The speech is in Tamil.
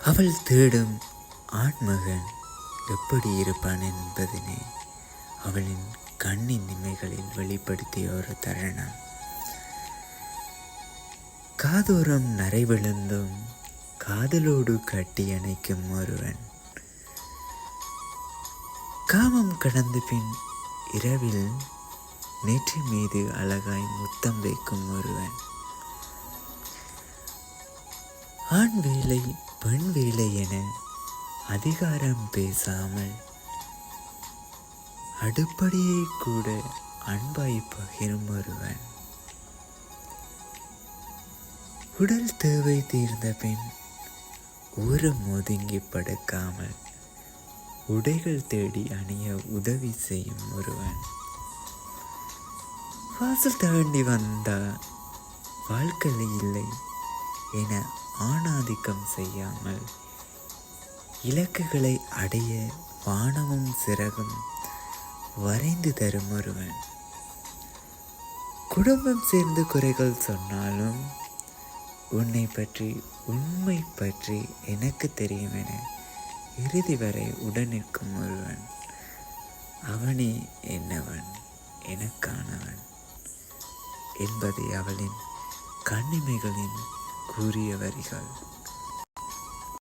அவள் தேடும் ஆண்மகன் எப்படி இருப்பான் என்பதனை அவளின் கண்ணின் இமைகளில் வெளிப்படுத்திய ஒரு தருணம். காதோரம் நரை விழுந்தும் காதலோடு கட்டி அணைக்கும் ஒருவன், காமம் கடந்த பின் இரவில் நெற்றி மீது அழகாய் முத்தம் வைக்கும் ஒருவன், ஆண் வேலை பெண் வேலை என அதிகாரம் பேசாமல் அடுப்படியை கூட அன்பாய் பகிரும் ஒருவன், உடல் தேவை தீர்ந்த பின் ஊரம் ஒதுங்கி படுக்காமல் உடைகள் தேடி அணிய உதவி செய்யும் ஒருவன், வாசல் தாண்டி வந்தா வாழ்க்கை இல்லை என ஆணாதிக்கம் செய்யாமல் இலக்குகளை அடைய வானமும் சிறகும் வரைந்து தரும் ஒருவன், குடும்பம் சேர்ந்து குறைகள் சொன்னாலும் உன்னை பற்றி உண்மை பற்றி எனக்கு தெரியும் என இறுதி வரை உடன் நிற்கும் ஒருவன், அவனே என்னவன் எனக்கானவன் என்பதை அவளின் கண்ணிமைகளின் கூறிய வரிகள்.